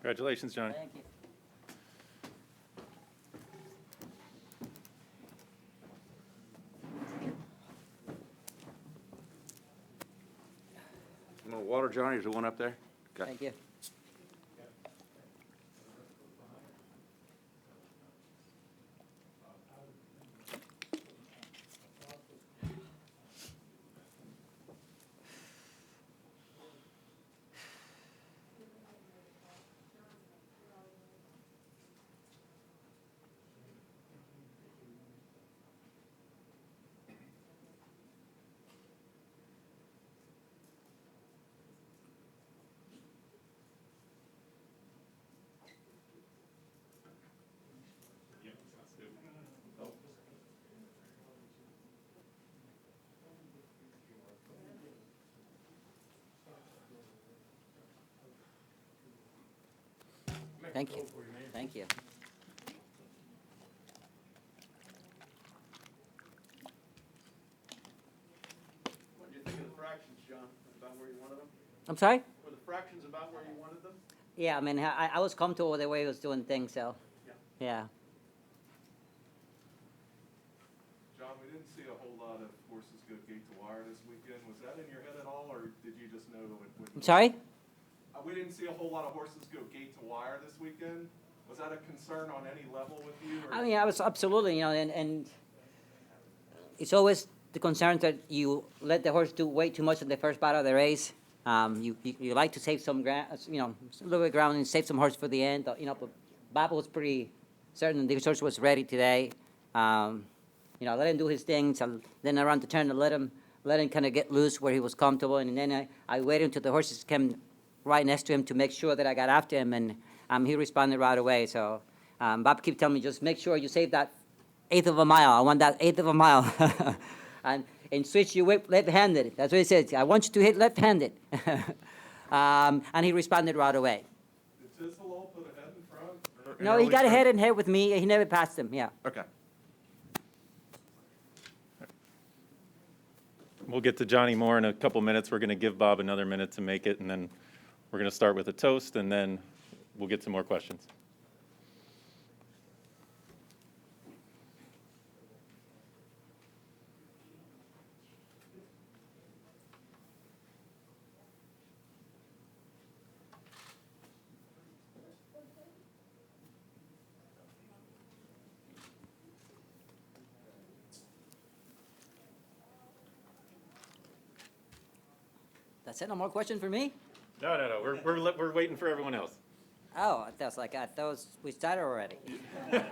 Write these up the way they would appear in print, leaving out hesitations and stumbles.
Congratulations, Johnny. Thank you. You want water, Johnny? Is there one up there? Okay. Thank you. Thank you. Thank you. What did you think of the fractions, John? About where you wanted them? I'm sorry? Were the fractions about where you wanted them? Yeah, I mean, I was comfortable with the way he was doing things, so, Yeah. yeah. John, we didn't see a whole lot of horses go gate to wire this weekend. Was that in your head at all, or did you just know it would? I'm sorry? We didn't see a whole lot of horses go gate to wire this weekend. Was that a concern on any level with you? Or? I mean, I was absolutely, you know, and it's always the concern that you let the horse do way too much in the first part of the race. You like to save some ground, you know, a little bit of ground and save some horse for the end. You know, but Bob was pretty certain the horse was ready today. You know, let him do his things, and then around the turn, to let him kind of get loose where he was comfortable, and then I waited until the horses came right next to him to make sure that I got after him, and he responded right away. So Bob kept telling me, just make sure you save that eighth of a mile. I want that eighth of a mile. and switch your whip left-handed. That's what he said. I want you to hit left-handed. And he responded right away. Did Tizzle put a head in front? No, he got head and head with me. He never passed him, yeah. Okay. We'll get to Johnny more in a couple minutes. We're going to give Bob another minute to make it, and then we're going to start with a toast, and then we'll get to more questions. That's it? No more questions for me? No. We're waiting for everyone else. Oh, that's like, I thought we started already. Great.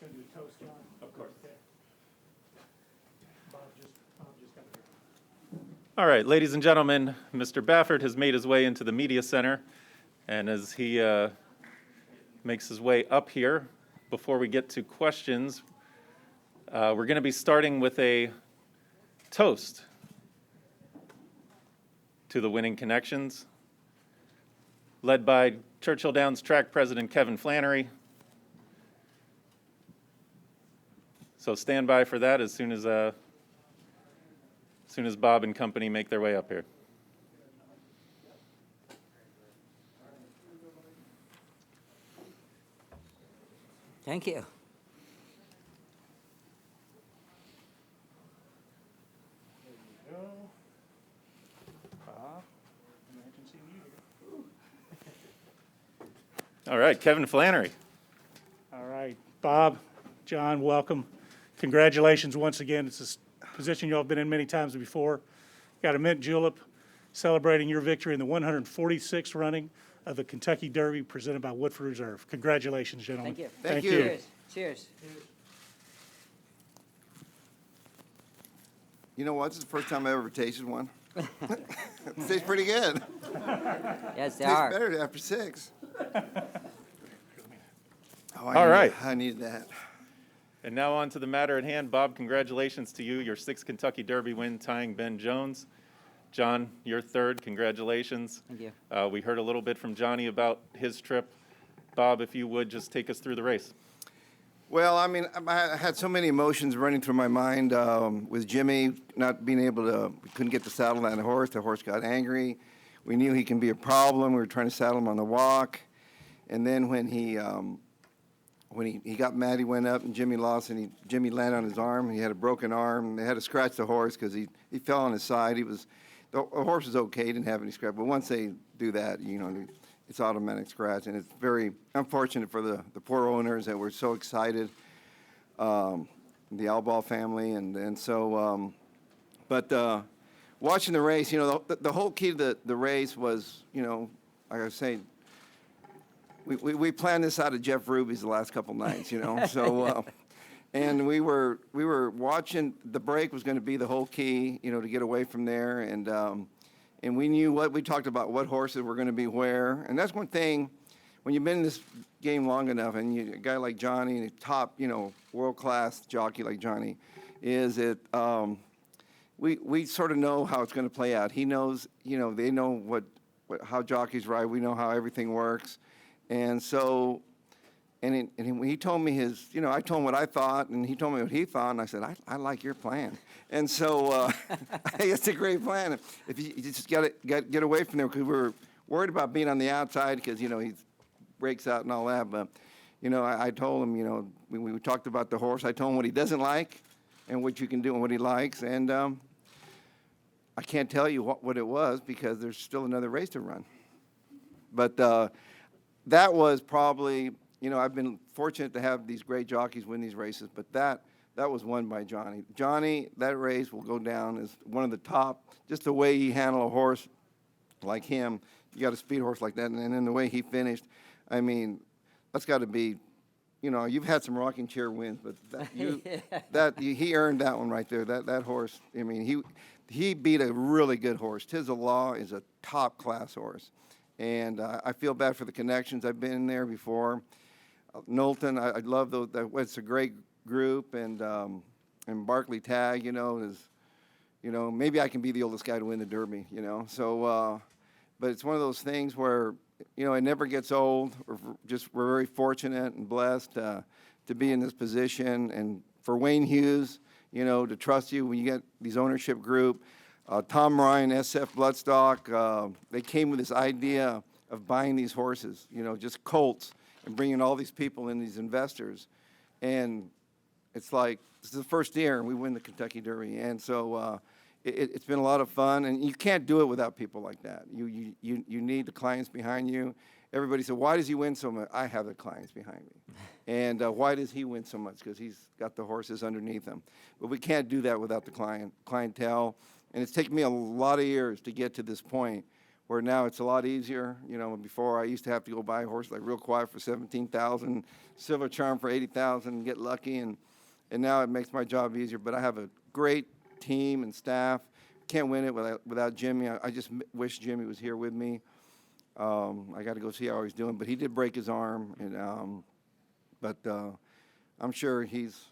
Gonna do a toast, John? Of course. Okay. Bob just got here. All right, ladies and gentlemen, Mr. Baffert has made his way into the media center, and as he makes his way up here, before we get to questions, we're going to be starting with a toast to the winning connections, led by Churchill Downs track president Kevin Flannery. So stand by for that as soon as Bob and company make their way up here. Thank you. There you go. Bob, imagine seeing you here. All right, Kevin Flannery. All right, Bob, John, welcome. Congratulations once again. It's a position y'all have been in many times before. Got a mint julep celebrating your victory in the 146th running of the Kentucky Derby presented by Woodford Reserve. Congratulations, gentlemen. Thank you. Thank you. Cheers. Cheers. You know what? This is the first time I ever tasted one. Tastes pretty good. Yes, they Tastes are. better after 6. Oh, All right. I need that. And now on to the matter at hand. Bob, congratulations to you, your 6th Kentucky Derby win, tying Ben Jones. John, your 3rd, congratulations. Thank you. We heard a little bit from Johnny about his trip. Bob, if you would, just take us through the race. Well, I mean, I had so many emotions running through my mind with Jimmy not being able to, we couldn't get the saddle on the horse. The horse got angry. We knew he can be a problem. We were trying to saddle him on the walk. And then when he got mad, he went up and Jimmy lost, and Jimmy landed on his arm. He had a broken arm. They had to scratch the horse because he fell on his side. The horse was okay. He didn't have any scratch. But once they do that, it's automatic scratch, and it's very unfortunate for the poor owners that were so excited, the Alball family, and so, but watching the race, the whole key to the race was, like I was saying, we planned this out of Jeff Ruby's the last couple nights, so, and we were watching. The break was going to be the whole key, to get away from there, and we knew we talked about what horses were going to be where. And that's one thing, when you've been in this game long enough, and a guy like Johnny, a top, world-class jockey like Johnny, is that we sort of know how it's going to play out. He knows, they know how jockeys ride. We know how everything works. And so, when he told me I told him what I thought, and he told me what he thought, and I said, I like your plan. And so, it's a great plan. If you just got to get away from there, because we're worried about being on the outside, because, he breaks out and all that. But, I told him, we talked about the horse. I told him what he doesn't like and what you can do and what he likes. And I can't tell you what it was, because there's still another race to run. But that was probably... I've been fortunate to have these great jockeys win these races, but that was won by Johnny. Johnny, that race will go down as one of the top. Just the way he handled a horse like him, you got a speed horse like that, and then the way he finished, I mean, that's got to be, you've had some rocking chair wins, but he earned that one right there. That horse, I mean, he beat a really good horse. Law is a top class horse, and I feel bad for the connections. I've been there before. Knowlton, I love those. It's a great group, and Barkley Tag, is, maybe I can be the oldest guy to win the Derby, So, but it's one of those things where, it never gets old. We're very fortunate and blessed to be in this position, and for Wayne Hughes, to trust you when you get these ownership group. Tom Ryan, SF Bloodstock, they came with this idea of buying these horses, just colts, and bringing all these people in, these investors. And it's like, this is the first year, and we win the Kentucky Derby. And so it's been a lot of fun, and you can't do it without people like that. You need the clients behind you. Everybody said, why does he win so much? I have the clients behind me. And why does he win so much? Because he's got the horses underneath him. But we can't do that without the clientele. And it's taken me a lot of years to get to this point, where now it's a lot easier. Before I used to have to go buy a horse like Real Quiet for $17,000, Silver Charm for $80,000, and get lucky, and now it makes my job easier. But I have a great team and staff. Can't win it without Jimmy. I just wish Jimmy was here with me. I got to go see how he's doing, but he did break his arm, and but I'm sure he's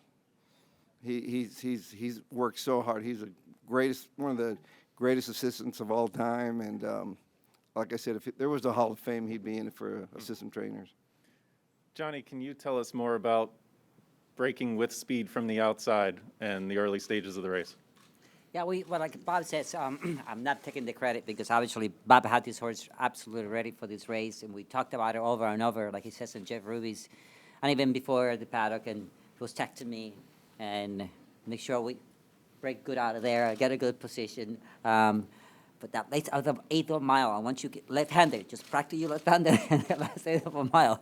worked so hard. He's one of the greatest assistants of all time, and like I said, if there was a Hall of Fame, he'd be in it for assistant trainers. Johnny, can you tell us more about breaking with speed from the outside and the early stages of the race? Yeah, well, like Bob says, I'm not taking the credit, because obviously Bob had this horse absolutely ready for this race, and we talked about it over and over, like he says in Jeff Ruby's, and even before the paddock, and he was texting me and make sure we break good out of there, get a good position. But that late out of 8th mile, and once you get left-handed, just practice your left-handed in the last 8th of a mile.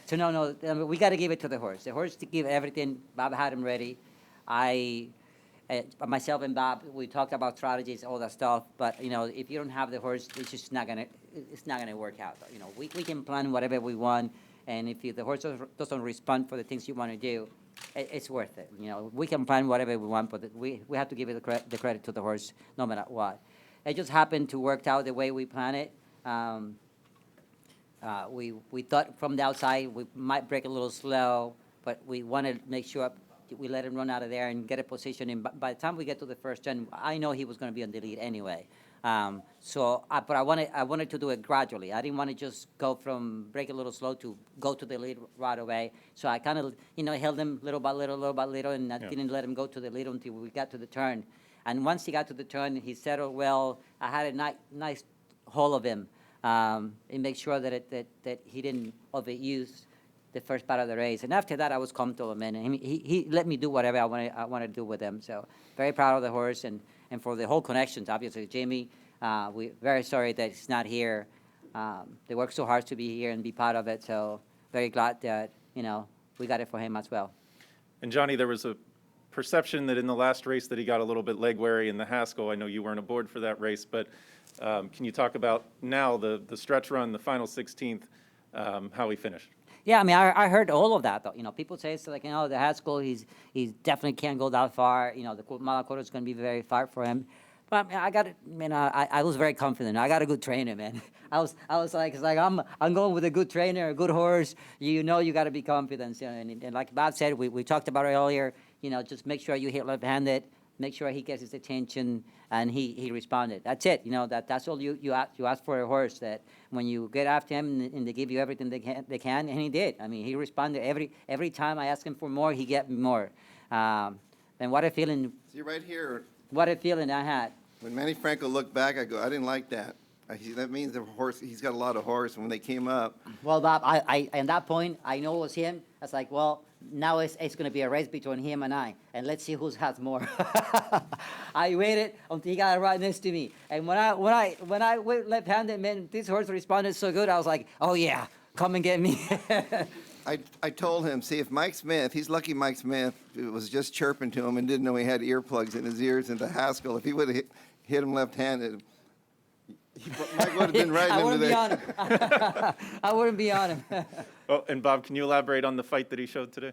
So no, we got to give it to the horse. The horse to give everything. Bob had him ready. Myself and Bob, we talked about strategies, all that stuff. But if you don't have the horse, it's just not gonna work out. We can plan whatever we want, and if the horse doesn't respond for the things you want to do, it's worth it. You know, we can plan whatever we want, but we have to give it the credit to the horse no matter what. It just happened to work out the way we planned it. We thought from the outside we might break a little slow, but we wanted to make sure we let him run out of there and get a position. And by the time we get to the first turn, I know he was going to be on the lead anyway. But I wanted to do it gradually. I didn't want to just go from break a little slow to go to the lead right away. So I kind of, held him little by little, and I didn't let him go to the lead until we got to the turn. And once he got to the turn, he settled well. I had a nice hold of him and make sure that he didn't overuse the first part of the race. And after that, I was comfortable, man. And he let me do whatever I wanted to do with him. So very proud of the horse and for the whole connections, obviously. Jamie, we're very sorry that he's not here. They worked so hard to be here and be part of it. So very glad that, we got it for him as well. And Johnny, there was a perception that in the last race that he got a little bit leg weary in the Haskell. I know you weren't aboard for that race, but can you talk about now the stretch run, the final 16th, how he finished? Yeah, I mean, I heard all of that, though. People say it's like, the Haskell, he definitely can't go that far. The Malakota is going to be very far for him. But I was very confident. I got a good trainer, man. I was like, I'm going with a good trainer, a good horse. You got to be confident. And like Bob said, we talked about it earlier. Just make sure you hit left-handed. Make sure he gets his attention, and he responded. That's it. That's all you ask for a horse. That when you get after him and they give you everything they can, and he did. I mean, he responded every time I asked him for more, he get more. And what a feeling! See, right here, What a feeling I had. when Manny Franco looked back, I go, I didn't like that. That means the horse, he's got a lot of horse, and when they came up, Well, Bob, I at that point I know it was him. I was like, well, now it's going to be a race between him and I, and let's see who has more. I waited until he got right next to me, and when I went left-handed, man, this horse responded so good. I was like, oh yeah, come and get me. I told him, see, if Mike Smith, he's lucky Mike Smith was just chirping to him and didn't know he had earplugs in his ears into Haskell. If he would have hit him left-handed, Mike would have been right I into wouldn't be there. on him. I wouldn't be on him. Oh, and Bob, can you elaborate on the fight that he showed today?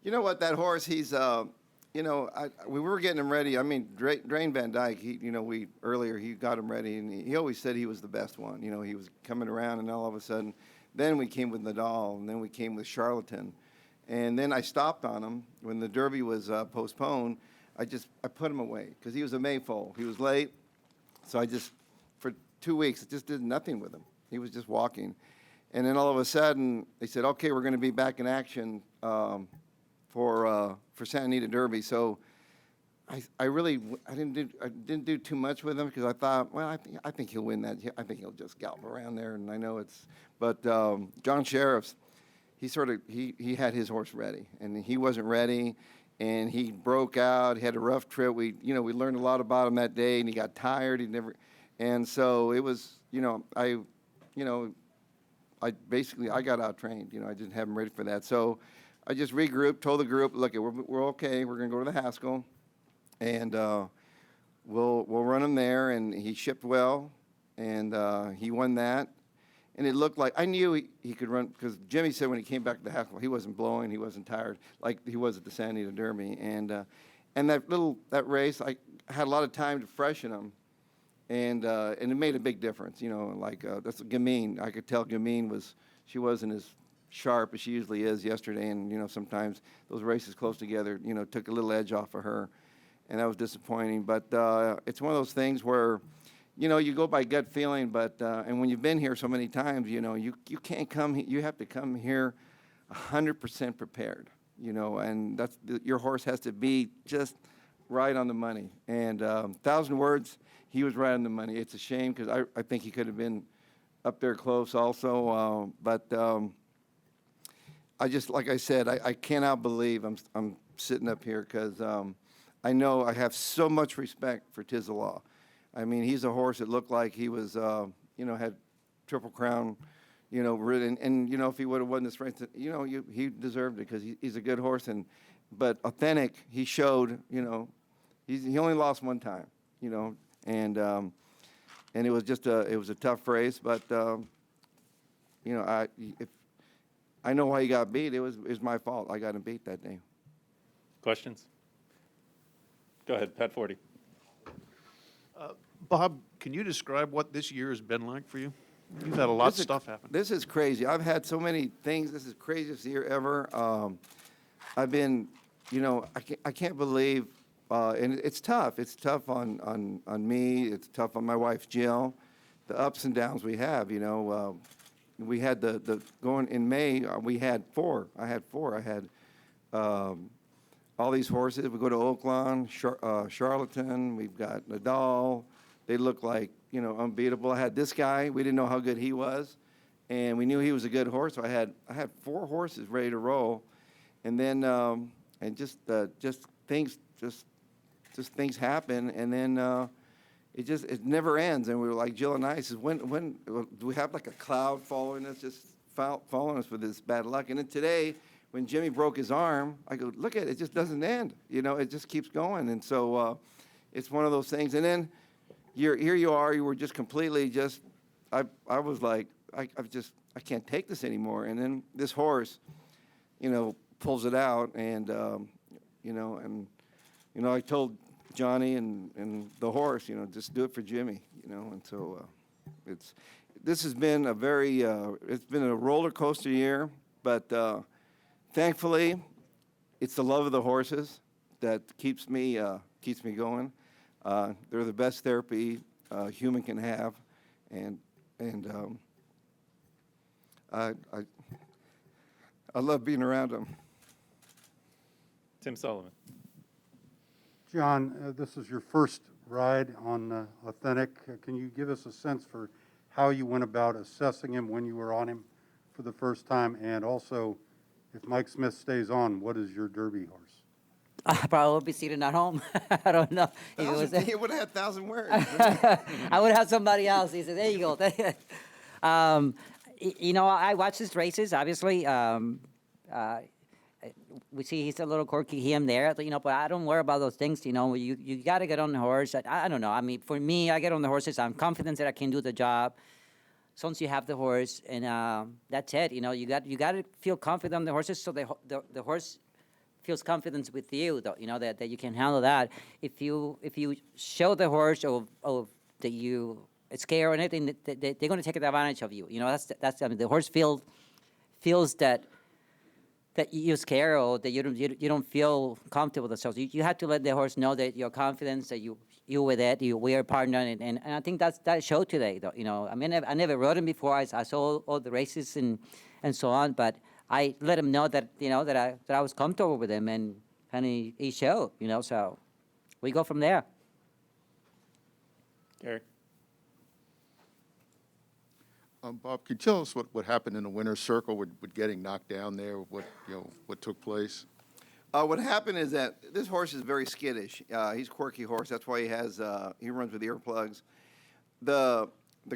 You know what, that horse, he's, we were getting him ready. I mean, Drain Van Dyke, earlier he got him ready, and he always said he was the best one. He was coming around, and all of a sudden, then we came with Nadal, and then we came with Charlatan. And then I stopped on him when the Derby was postponed. I put him away because he was a mayfoal. He was late, so for 2 weeks, just did nothing with him. He was just walking. And then all of a sudden, they said, okay, we're going to be back in action for Santa Anita Derby. So I didn't do too much with him because I thought, well, I think he'll win that. I think he'll just gallop around there, and I know it's. But John Sheriff's, he had his horse ready, and he wasn't ready, and he broke out. He had a rough trip. We learned a lot about him that day, and he got tired. And so it was, I got out-trained. I didn't have him ready for that. So I just regrouped, told the group, look, we're okay. We're going to go to the Haskell, and we'll run him there. And he shipped well, and he won that. And it looked like, I knew he could run, because Jimmy said when he came back to the Haskell, he wasn't blowing, he wasn't tired, like he was at the Santa Anita Derby. And that race, I had a lot of time to freshen him. And it made a big difference, that's Gamine. I could tell Gamine she wasn't as sharp as she usually is yesterday, and sometimes those races close together, took a little edge off of her, and that was disappointing. But it's one of those things where, you go by gut feeling, but and when you've been here so many times, you can't come. You have to come here 100% prepared, and your horse has to be just right on the money. And 1,000 words. He was right on the money. It's a shame because I think he could have been up there close also. But like I said, I cannot believe I'm sitting up here because I know I have so much respect for Tizelaw. I mean, he's a horse that looked like he was, had Triple Crown, ridden. And, if he would have won this race, he deserved it because he's a good horse. But authentic, he showed, he only lost one time, And it was just it was a tough race, but I know why he got beat. It was my fault. I got him beat that day. Questions? Go ahead, Pat Forty. Bob, can you describe what this year has been like for you? You've had a lot of stuff happen. This is crazy. I've had so many things. This is the craziest year ever. I've been, I can't believe, and it's tough. It's tough on me. It's tough on my wife, Jill. The ups and downs we have, we had the going in May, we had four. I had four. I had all these horses. We go to Oaklawn, Charlatan. We've got Nadal. They look like, unbeatable. I had this guy. We didn't know how good he was, and we knew he was a good horse. So I had four horses ready to roll, and then and just things things happen, and then it never ends. And we were like, Jill and I says, when do we have like a cloud following us, just following us with this bad luck? And then today, when Jimmy broke his arm, I go, look at it, it just doesn't end. It just keeps going. And so it's one of those things. And then here you are, you were just completely I was like, I can't take this anymore. And then this horse, pulls it out, and I told Johnny and the horse, just do it for Jimmy, and so this has been it's been a roller coaster year, but thankfully it's the love of the horses that keeps me going. They're the best therapy a human can have, and I love being around them. Tim Sullivan. John, this is your first ride on Authentic. Can you give us a sense for how you went about assessing him when you were on him for the first time? And also, if Mike Smith stays on, what is your Derby horse? I probably would be sitting at home. I don't know. If it was, He would have had 1,000 words. I would have somebody else. He said, there you go. I watch his races, obviously. We see he's a little quirky here and there, but I don't worry about those things. You got to get on the horse. I don't know. I mean, for me, I get on the horses. I'm confident that I can do the job. As long as you have the horse, and that's it. You got to feel confident on the horses, so the horse feels confidence with you, though. That you can handle that. If you show the horse or that you scare or anything, they're going to take advantage of you. That's I mean, the horse feels that you're scared or that you don't feel comfortable with yourself. You have to let the horse know that you're confident, that you with it, we're a partner, and I think that showed today, though. I mean, I never rode him before. I saw all the races and so on, but I let him know that that I was comfortable with him, and he showed. So we go from there. Gary. Bob, can you tell us what happened in the winner's circle with getting knocked down there? What took place? What happened is that this horse is very skittish. He's a quirky horse. That's why he runs with earplugs. The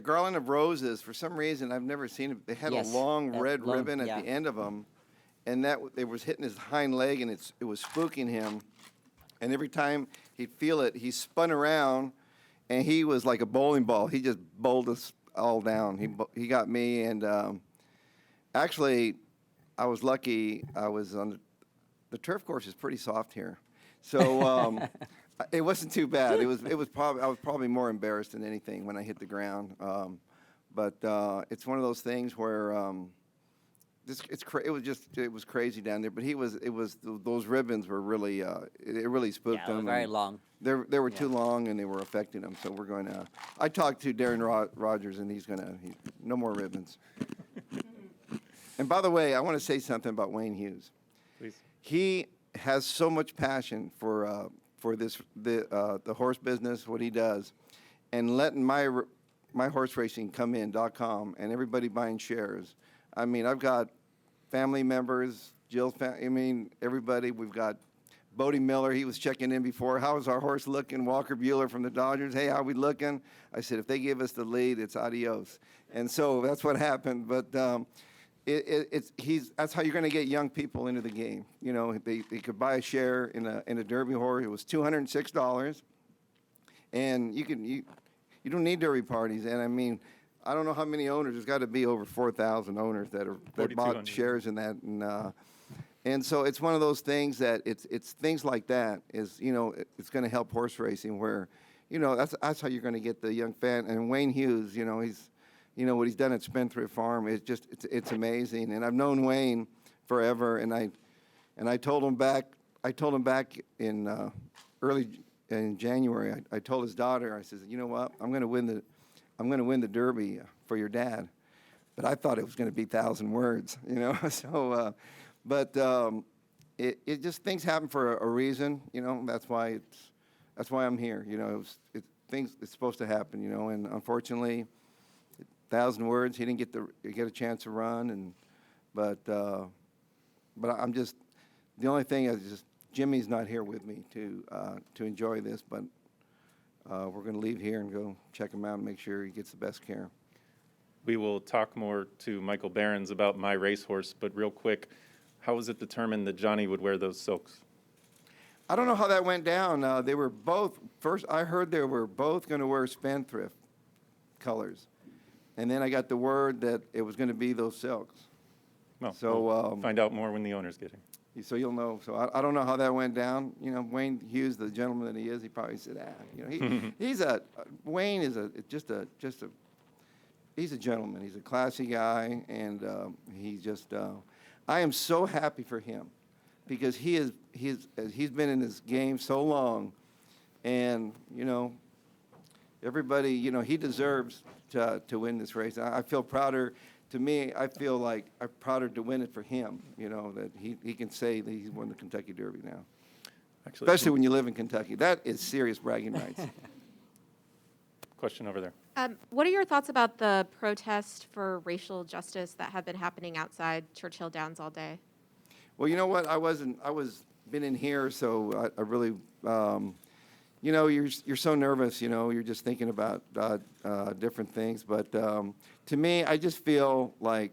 Garland of Roses, for some reason, I've never seen it. They had Yes, a long that red long- ribbon at yeah. the end of them, and that it was hitting his hind leg, and it was spooking him. And every time he'd feel it, he spun around, and he was like a bowling ball. He just bowled us all down. He got me, and actually, I was lucky. I was on the turf course is pretty soft here, so it wasn't too bad. It was probably I was probably more embarrassed than anything when I hit the ground. But it's one of those things where it was crazy down there. But those ribbons were really it really spooked Yeah, him. very and long. They were too long, and they were affecting him. So we're going to. I talked to Darren Rogers, and no more ribbons. And by the way, I want to say something about Wayne Hughes. Please. He has so much passion for the horse business, what he does, and letting myhorseracing.com and everybody buying shares. I mean, I've got family members, Jill's family. I mean, everybody. We've got Bodie Miller. He was checking in before. How's our horse looking? Walker Bueller from the Dodgers. Hey, how we looking? I said, if they give us the lead, it's adios. And so that's what happened. But that's how you're going to get young people into the game. They could buy a share in a Derby horse. It was $206, and you don't need Derby parties. And I mean, I don't know how many owners. There's got to be over 4,000 owners that bought shares in that. And so it's one of those things that it's things like that is, it's going to help horse racing where, that's how you're going to get the young fan. And Wayne Hughes, what he's done at Spendthrift Farm is just, it's amazing. And I've known Wayne forever, and I told him back in early in January, I told his daughter, I said, you know what, I'm going to win the Derby for your dad. But I thought it was going to be 1,000 words, so, it just, things happen for a reason, that's why I'm here, it's supposed to happen, and unfortunately, 1,000 words, he didn't get a chance to run, but I'm just, the only thing is just, Jimmy's not here with me to enjoy this, but we're going to leave here and go check him out and make sure he gets the best care. We will talk more to Michael Behrens about my racehorse, but real quick, how was it determined that Johnny would wear those silks? I don't know how that went down. They were both, first I heard they were both going to wear Spendthrift colors. And then I got the word that it was going to be those silks. Well, So, we'll find out more when the owner's getting. So you'll know. So I don't know how that went down. Wayne Hughes, the gentleman that he is, he probably said, Wayne is he's a gentleman. He's a classy guy, and he's just. I am so happy for him, because he's been in this game so long, and everybody, he deserves to win this race. I feel prouder. To me, I feel like I'm prouder to win it for him, that he can say that he's won the Kentucky Derby now. Actually, Especially when you live in Kentucky. That is serious bragging rights. question over there. What are your thoughts about the protest for racial justice that have been happening outside Churchill Downs all day? Well, you know what? I was been in here, so I really, you're so nervous, you're just thinking about different things. But to me, I just feel like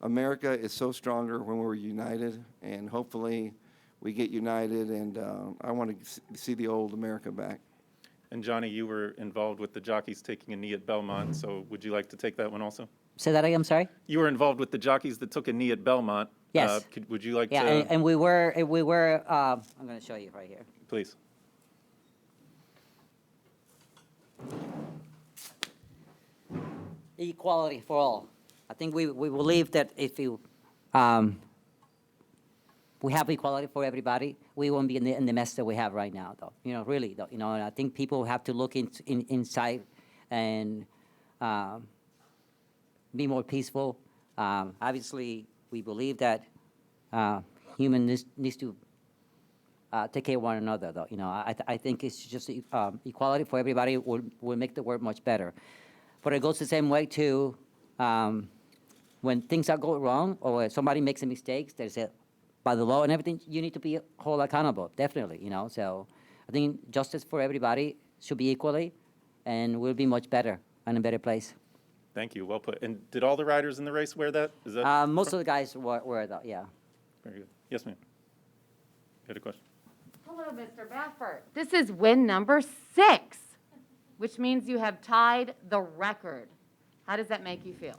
America is so stronger when we're united, and hopefully we get united, and I want to see the old America back. And Johnny, you were involved with the jockeys taking a knee at Belmont, so would you like to take that one also? Say that again, I'm sorry? You were involved with the jockeys that took a knee at Belmont. Yes. Would you like Yeah, to? and we were, I'm going to show you right here. Please. Equality for all. I think we believe that if you, we have equality for everybody, we won't be in the mess that we have right now, though. Really, though. And I think people have to look inside and be more peaceful. Obviously, we believe that humans needs to take care of one another, though. I think it's just equality for everybody will make the world much better. But it goes the same way to when things are going wrong or somebody makes a mistake, there's a by the law and everything, you need to be held accountable, definitely, So I think justice for everybody should be equally, and we'll be much better and a better place. Thank you. Well put. And did all the riders in the race wear that? Is that Most of the guys were though, yeah. very good? Yes, ma'am. You had a question? Hello, Mr. Baffert. This is win number 6, which means you have tied the record. How does that make you feel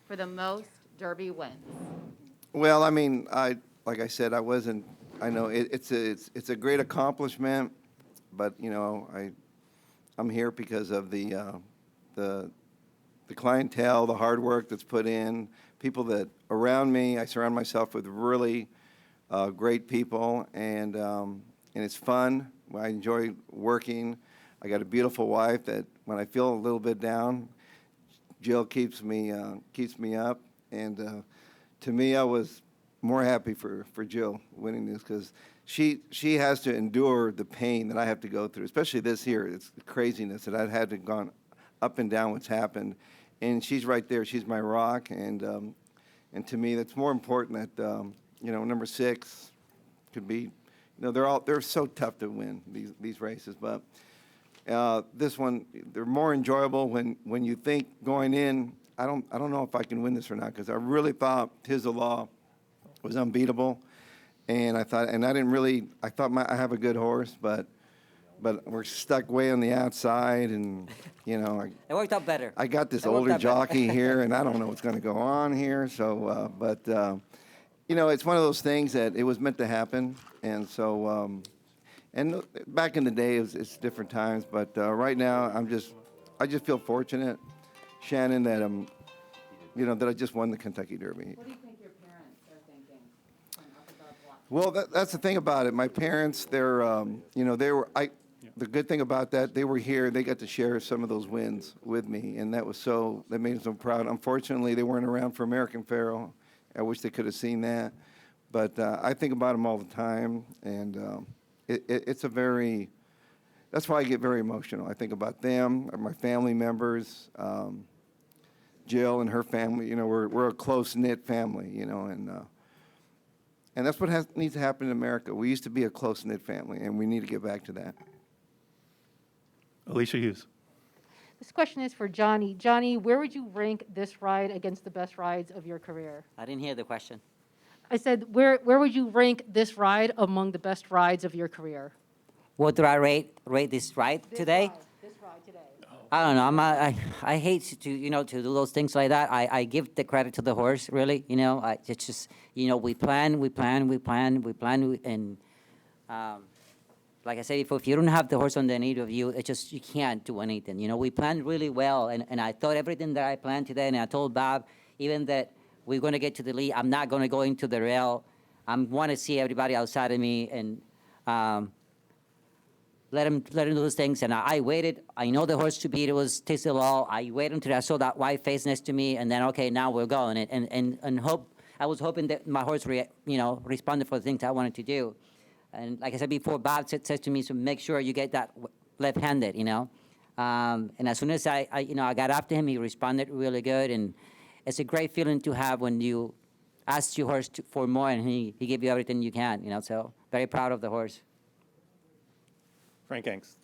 for the most Derby wins? Well, I mean, like I said, I know it's a great accomplishment, but I'm here because of the clientele, the hard work that's put in, people that around me. I surround myself with really great people, and it's fun. I enjoy working. I got a beautiful wife that when I feel a little bit down, Jill keeps me up, and to me, I was more happy for Jill winning this because she has to endure the pain that I have to go through, especially this year. It's the craziness that I've had to gone up and down what's happened, and she's right there. She's my rock, and to me, that's more important that number 6 could be. They're so tough to win these races, but this one they're more enjoyable when you think going in. I don't know if I can win this or not because I really thought Tis the Law was unbeatable, and I thought I have a good horse, but we're stuck way on the outside, and It worked out better. I got this It worked older out better. jockey here, and I don't know what's going to go on here. So, you know, it's one of those things that it was meant to happen, and so, and back in the day, it's different times, but right now, I just feel fortunate, Shannon, that you know, that I just won the Kentucky Derby. What do you think your parents are thinking up above watching? Well, that's the thing about it. My parents, they're, you know, the good thing about that, they were here. They got to share some of those wins with me, and that made them so proud. Unfortunately, they weren't around for American Pharoah. I wish they could have seen that, but I think about them all the time, and it's a very. That's why I get very emotional. I think about them, my family members, Jill and her family. You know, we're a close knit family. You know, and that's what needs to happen in America. We used to be a close knit family, and we need to get back to that. Alicia Hughes. This question is for Johnny. Johnny, where would you rank this ride against the best rides of your career? I didn't hear the question. I said, where would you rank this ride among the best rides of your career? What do I rate this ride today? This ride today. I don't know. I hate to, you know, to do those things like that. I give the credit to the horse, really. You know, it's just, you know, we plan, and like I said, if you don't have the horse underneath of you, it's just, you can't do anything. You know, we planned really well, and I thought everything that I planned today, and I told Bob, even that we're going to get to the lead, I'm not going to go into the rail. I want to see everybody outside of me, and let him do those things. And I waited. I know the horse to beat, it was Tasty Law. I waited until I saw that white face next to me, and then, okay, now we're going. And I was hoping that my horse, responded for the things I wanted to do. And like I said before, Bob said to me, so make sure you get that left-handed, you know. And as soon as I got after him, he responded really good. And it's a great feeling to have when you ask your horse for more, and he gave you everything you can, you know. So very proud of the horse. Frank Angst.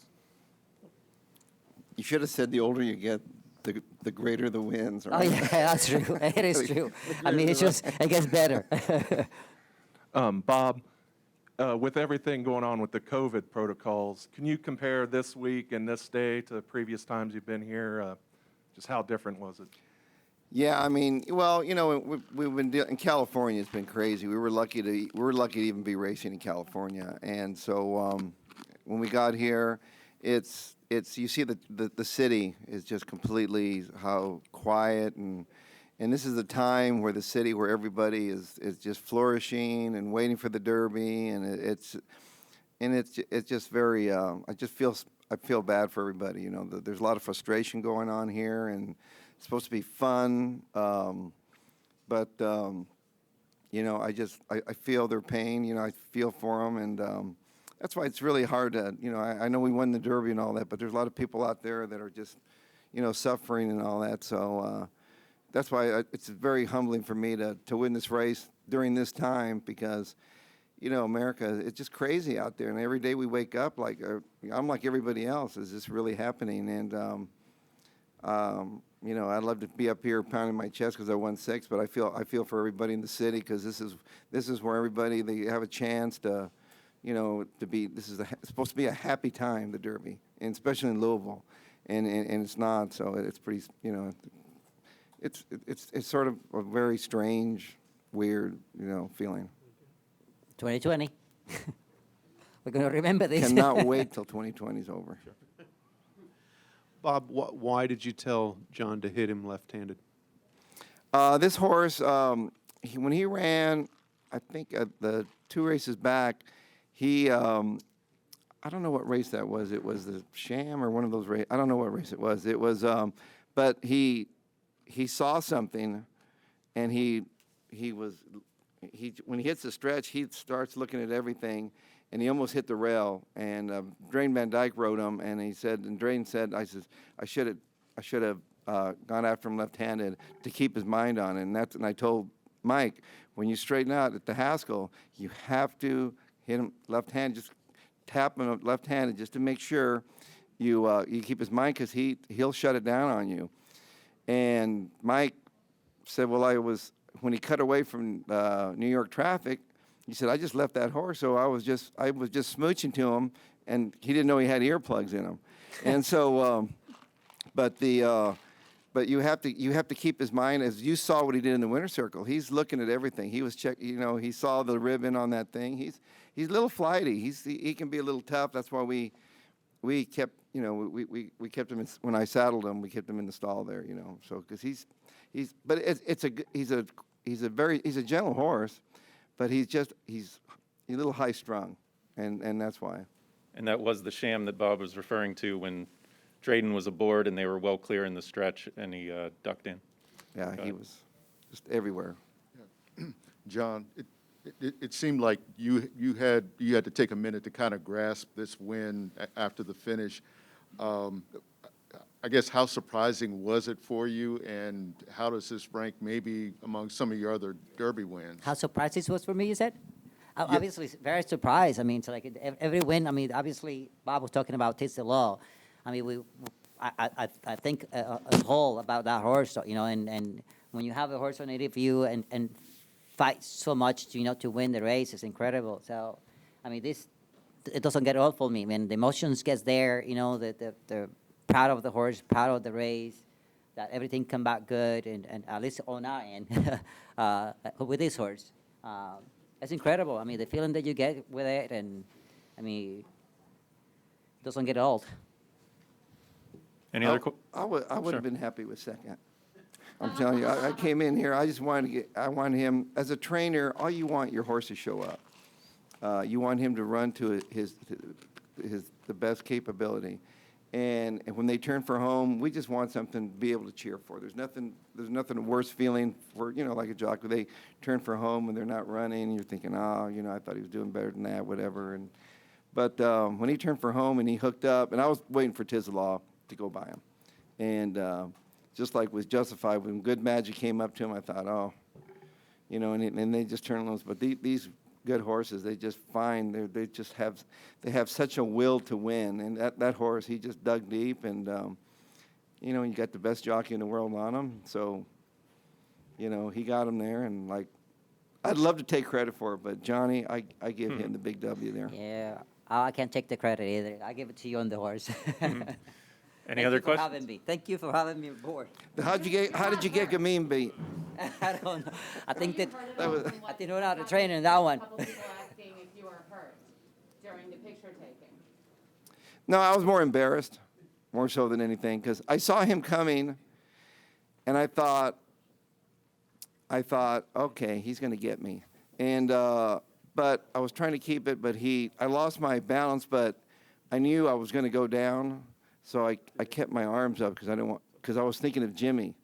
You should have said the older you get, the greater the wins. Oh, Right? yeah, that's true. It is true. I mean, it gets better. Bob, with everything going on with the COVID protocols, can you compare this week and this day to previous times you've been here? Just how different was it? Yeah, I mean, well, you know, we've been in California. It's been crazy. We were lucky to even be racing in California, and so when we got here, it's you see the city is just completely how quiet, and this is a time where the city where everybody is just flourishing and waiting for the Derby, and it's just very I feel bad for everybody. You know, there's a lot of frustration going on here, and it's supposed to be fun, but you know, I feel their pain. You know, I feel for them, and that's why it's really hard to, you know, I know we won the Derby and all that, but there's a lot of people out there that are just, you know, suffering and all that. So that's why it's very humbling for me to win this race during this time, because, you know, America, it's just crazy out there. And every day we wake up, like, I'm like everybody else. Is this really happening? And, you know, I'd love to be up here pounding my chest because I won 6, but I feel for everybody in the city, because this is where everybody, they have a chance to, you know, it's supposed to be a happy time, the Derby, and especially in Louisville, and it's not. So it's pretty, you know, it's sort of a very strange, weird, you know, feeling. 2020. We're going to remember this. Cannot wait till 2020 is over. Bob, why did you tell John to hit him left-handed? This horse, when he ran, I think the 2 races back, he, I don't know what race that was. It was the Sham or one of those races. I don't know what race it was. It was, but he saw something, and when he hits the stretch, he starts looking at everything, and he almost hit the rail. And Drain Van Dyke rode him, and he said, and Drain said, I should have gone after him left-handed to keep his mind on it. And I told Mike, when you straighten out at the Haskell, you have to hit him left-handed, just tap him left-handed, just to make sure you keep his mind, because he'll shut it down on you. And Mike said, well, when he cut away from New York traffic, he said, I just left that horse, so I was just smooching to him, and he didn't know he had earplugs in him. And so, but But you have to keep his mind, as you saw what he did in the winter circle. He's looking at everything. He was he saw the ribbon on that thing. He's a little flighty. He can be a little tough. That's why we kept we kept him when I saddled him. We kept him in the stall there. So because he's a gentle horse, but he's a little high strung, and that's why. And that was the sham that Bob was referring to when Drayden was aboard and they were well clear in the stretch and he ducked in. Yeah, he was just everywhere. John, it seemed like you had to take a minute to kind of grasp this win after the finish. I guess how surprising was it for you, and how does this rank maybe among some of your other Derby wins? How surprised this was for me, you said? Obviously, very surprised. I mean, so like every win, I mean, obviously, Bob was talking about Tis the Law. I mean, I think as whole about that horse, and when you have a horse on native view and fight so much, to win the race, it's incredible. So, I mean, it doesn't get old for me. I mean, the emotions gets there, the proud of the horse, proud of the race, that everything come back good, and at least on our end with this horse. It's incredible. I mean, the feeling that you get with it, and I mean, it doesn't get old. Any other I would Sure. have been happy with second. I'm telling you, I came in here, I just wanted I want him, as a trainer, all you want your horse to show up. You want him to run to the best capability. And when they turn for home, we just want something to be able to cheer for. There's nothing worse feeling for, like a jockey. They turn for home and they're not running, and you're thinking, I thought he was doing better than that, whatever. But when he turned for home and he hooked up, and I was waiting for Tis the Law to go by him. And just like was justified, when Good Magic came up to him, I thought, and they just turn loose. But these good horses, they just find, they have such a will to win. And that horse, he just dug deep, and you got the best jockey in the world on him. So, he got him there, and like, I'd love to take credit for it, but Johnny, I give him the big W there. Yeah, I can't take the credit either. I give it to you on the horse. Any other questions? Having me. Thank you for having me aboard. How did you get Gamine beat? I don't know. I think that was, I didn't know how to train in that one. A couple people asking if you were hurt during the picture taking. No, I was more embarrassed, more so than anything, because I saw him coming, and I thought, okay, he's going to get me. And but I was trying to keep it, but I lost my balance, but I knew I was going to go down, so I kept my arms up because I was thinking of Jimmy.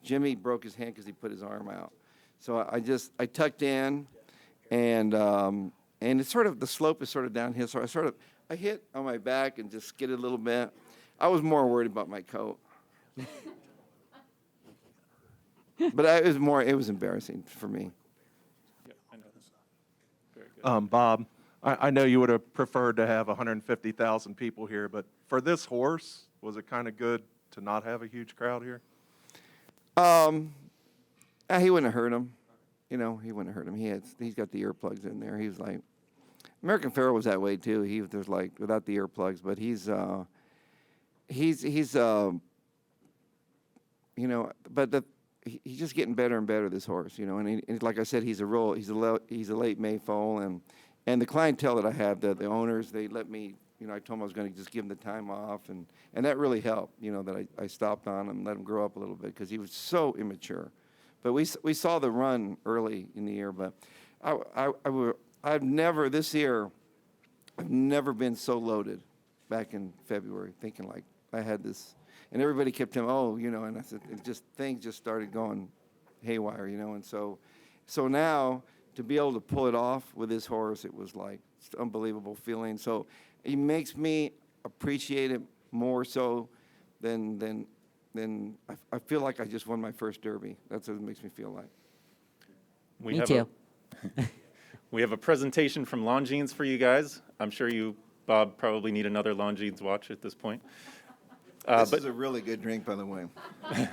Jimmy broke his hand because he put his arm out. So I tucked in, and it's sort of, the slope is sort of downhill, so I hit on my back and just skidded a little bit. I was more worried about my coat. But it was embarrassing for me. Yeah, I know. Very good. Bob, I know you would have preferred to have 150,000 people here, but for this horse, was it kind of good to not have a huge crowd here? He wouldn't have hurt him. He wouldn't have hurt him. He's got the earplugs in there. He was like, American Pharoah was that way too. He was like without the earplugs, but he's just getting better and better, this horse, and like I said, he's a late May foal, and the clientele that I have, the owners, they let me, I told them I was going to just give him the time off, and that really helped, that I stopped on him, let him grow up a little bit, because he was so immature. But we saw the run early in the year, but I've never been so loaded back in February, thinking like I had this, and everybody kept telling, and I said, things just started going haywire, and so now to be able to pull it off with this horse, it was like it's an unbelievable feeling. So it makes me appreciate it more so than I feel like I just won my first Derby. That's what it makes me feel like. We Me have too. We have a presentation from Longines for you guys. I'm sure you, Bob, probably need another Longines watch at this point. This is a really good drink, by the way. For a man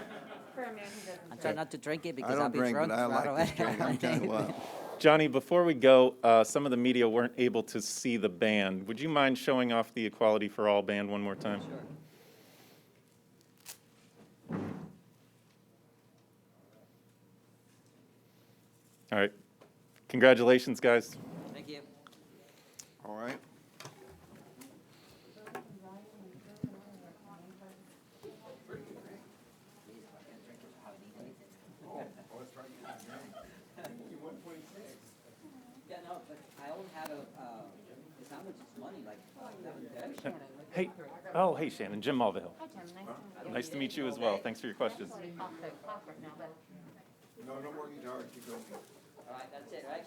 who doesn't I try not to drink it I because I'll don't be drink, drunk. but I right like this away. drink. I'm telling you what. Johnny, before we go, some of the media weren't able to see the band. Would you mind showing off the Equality for All band one more time? Sure. All right. Congratulations, guys. Thank you. All right. Yeah, no, but I only had the sandwich is money, like 11 Hey, oh, hey, Shannon, Jim Mulvihill. Hi, Jim, nice to meet you. Nice to meet you as well. Thanks for your questions. Off the clock right now, but No, no more guitar, keep going. All right, that's it, right?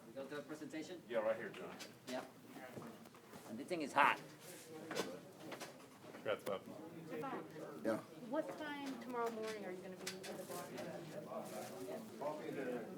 We go to the presentation? Yeah, right here, John. Yep. And this thing is hot. Congrats, Bob. Yeah. What time tomorrow morning are you going to be in the bar?